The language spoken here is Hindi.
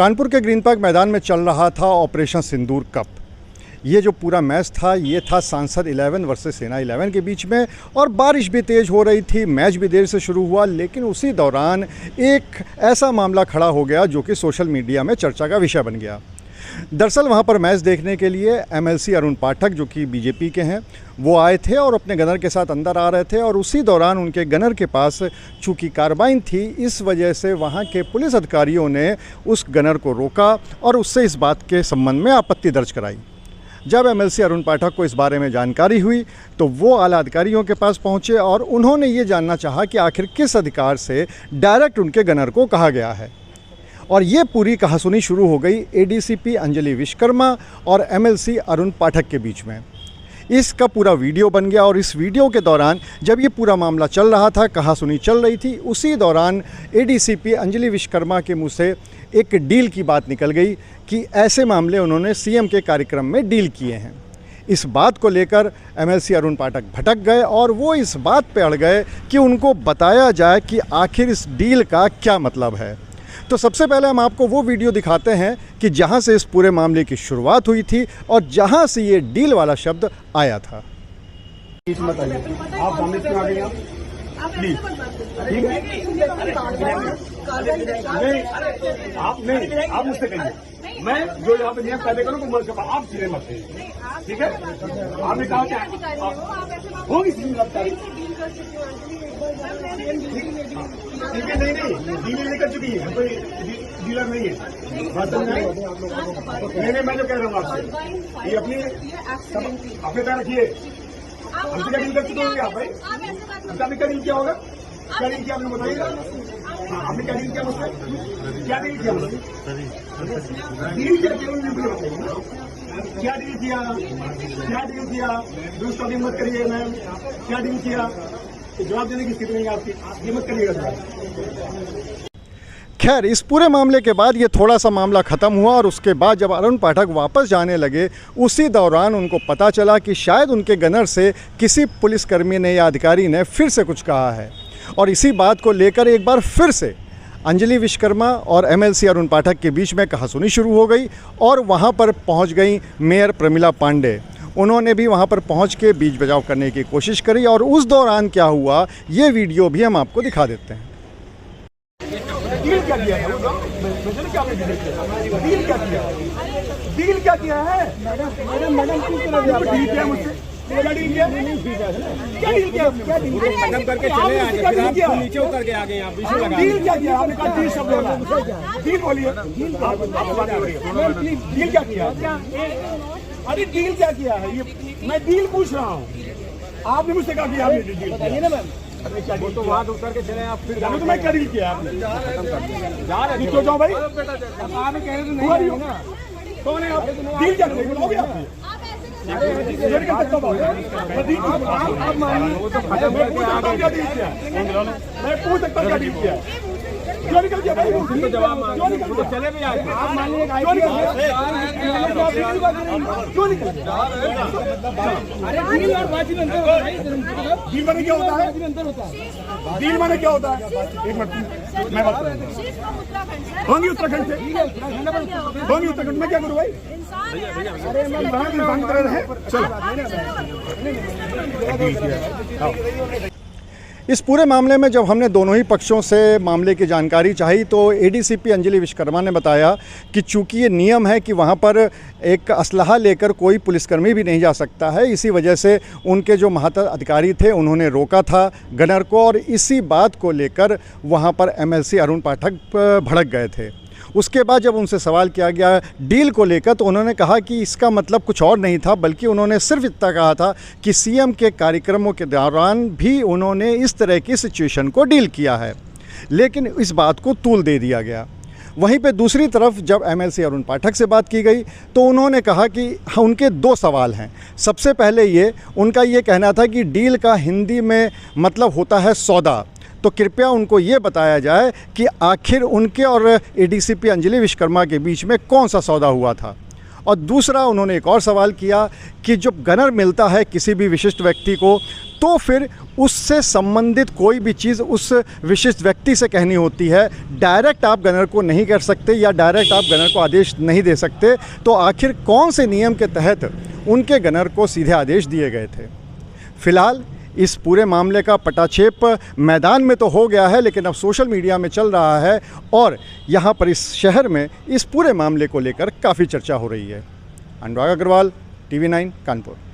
कानपुर के ग्रीन पार्क मैदान में चल रहा था ऑपरेशन सिंदूर कप। ये जो पूरा मैच था ये था सांसद 11 वर्सेस सेना 11 के बीच में, और बारिश भी तेज़ हो रही थी, मैच भी देर से शुरू हुआ। लेकिन उसी दौरान एक ऐसा मामला खड़ा हो गया जो कि सोशल मीडिया में चर्चा का विषय बन गया। दरअसल वहाँ पर मैच देखने के लिए एमएलसी अरुण पाठक, जो कि बीजेपी के हैं, वो आए थे और अपने गनर के साथ अंदर आ रहे थे। और उसी दौरान उनके गनर के पास चूँकि कार्बाइन थी, इस वजह से वहाँ के पुलिस अधिकारियों ने उस गनर को रोका और उससे इस बात के संबंध में आपत्ति दर्ज कराई। जब एमएलसी अरुण पाठक को इस बारे में जानकारी हुई तो वो आला अधिकारियों के पास पहुँचे और उन्होंने ये जानना चाहा कि आखिर किस अधिकार से डायरेक्ट उनके गनर को कहा गया है। और ये पूरी कहासुनी शुरू हो गई एडीसीपी अंजलि विश्वकर्मा और एमएलसी अरुण पाठक के बीच में। इसका पूरा वीडियो बन गया और इस वीडियो के दौरान जब ये पूरा मामला चल रहा था, कहासुनी चल रही थी, उसी दौरान एडीसीपी अंजलि विश्वकर्मा के मुंह से एक डील की बात निकल गई कि ऐसे मामले उन्होंने सीएम के कार्यक्रम में डील किए हैं। इस बात को लेकर एमएलसी अरुण पाठक भटक गए और वो इस बात पे अड़ गए कि उनको बताया जाए कि आखिर इस डील का क्या मतलब है। तो सबसे पहले हम आपको वो वीडियो दिखाते हैं कि जहां से इस पूरे मामले की शुरुआत हुई थी और जहां से ये डील वाला शब्द आया था। आप सामने क्यों आ गए? प्लीज, ठीक है? आप नहीं, आप मुझसे कहिए। मैं जो यहाँ पे नियम कायदे करूँ वो मत, आप सीधे मत कहिए, ठीक है? आपने कहा क्या होगी ठीक है? नहीं, डील लेकर चुकी है, कोई डीलर नहीं है। बात नहीं, मैं जो कह रहा हूँ आपसे, ये अपने तरह रखिए। हमसे क्या डील कर चुके होंगे आप भाई? हमसे क्या डील किया होगा? क्या डील किया आपने बताइएगा? आपने क्या डील किया मुझसे? क्या डील किया मुझसे? डील क्या किया? क्या डील किया? क्या डील किया? दूसरा भी मत करिए मैम, क्या डील किया? जवाब देने की स्थिति नहीं है आपकी, ये मत करिएगा। खैर, इस पूरे मामले के बाद ये थोड़ा सा मामला ख़त्म हुआ और उसके बाद जब अरुण पाठक वापस जाने लगे, उसी दौरान उनको पता चला कि शायद उनके गनर से किसी पुलिसकर्मी ने या अधिकारी ने फिर से कुछ कहा है। और इसी बात को लेकर एक बार फिर से अंजलि विश्वकर्मा और एमएलसी अरुण पाठक के बीच में कहासुनी शुरू हो गई और वहाँ पर पहुँच गई मेयर प्रमिला पांडे। उन्होंने भी वहाँ पर पहुँच के बीच बचाव करने की कोशिश करी और उस दौरान क्या हुआ ये वीडियो भी हम आपको दिखा देते हैं। डील क्या किया है? डील क्या किया? डील क्या किया है? मैडम डील किया मुझसे? क्या डील किया? क्या डील किया? खत्म करके चले आए, फिर आप नीचे उतर के आ गए। आप डील क्या किया? आपने कहा डील शब्द बोला, डील बोलिए। डील क्या किया? अरे डील क्या किया है? ये मैं डील पूछ रहा हूँ। आपने मुझसे कहा कि आपने डील बताइए ना मैम। वो तो वहाँ उतर के चले आप, फिर तो मैं क्या डील किया आपने? क्यों जाओ भाई? आप कह रहे तो नहीं ना, कौन है आप? डील क्या करेंगे? बोलोगे आप? आप मानिए, मैं पूछ सकता हूँ क्या डील किया? क्यों निकल गया भाई? जवाब चले भी आए। आप मानिए क्यों निकल गया? डील माने क्या होता है? डील माने क्या होता है? एक मिनट मैं बात करूँगा। होंगी उत्तराखंड से, होंगी उत्तराखंड में, क्या करूँ भाई? अरे चलो। इस पूरे मामले में जब हमने दोनों ही पक्षों से मामले की जानकारी चाही तो एडीसीपी अंजलि विश्वकर्मा ने बताया कि चूंकि ये नियम है कि वहाँ पर एक असलहा लेकर कोई पुलिसकर्मी भी नहीं जा सकता है, इसी वजह से उनके जो महत्तर अधिकारी थे उन्होंने रोका था गनर को, और इसी बात को लेकर वहाँ पर एमएलसी अरुण पाठक भड़क गए थे। उसके बाद जब उनसे सवाल किया गया डील को लेकर तो उन्होंने कहा कि इसका मतलब कुछ और नहीं था, बल्कि उन्होंने सिर्फ इतना कहा था कि सीएम के कार्यक्रमों के दौरान भी उन्होंने इस तरह की सिचुएशन को डील किया है, लेकिन इस बात को तूल दे दिया गया। वहीं पे दूसरी तरफ जब एमएलसी अरुण पाठक से बात की गई तो उन्होंने कहा कि उनके दो सवाल हैं। सबसे पहले उनका ये कहना था कि डील का हिंदी में मतलब होता है सौदा, तो कृपया उनको ये बताया जाए कि आखिर उनके और एडीसीपी अंजलि विश्वकर्मा के बीच में कौन सा सौदा हुआ था। और दूसरा उन्होंने एक और सवाल किया कि जब गनर मिलता है किसी भी विशिष्ट व्यक्ति को तो फिर उससे संबंधित कोई भी चीज़ उस विशिष्ट व्यक्ति से कहनी होती है, डायरेक्ट आप गनर को नहीं कर सकते या डायरेक्ट आप गनर को आदेश नहीं दे सकते। तो आखिर कौन से नियम के तहत उनके गनर को सीधे आदेश दिए गए थे? फिलहाल इस पूरे मामले का पटाक्षेप मैदान में तो हो गया है, लेकिन अब सोशल मीडिया में चल रहा है और यहाँ पर इस शहर में इस पूरे मामले को लेकर काफ़ी चर्चा हो रही है। अनुराग अग्रवाल, TV9 कानपुर।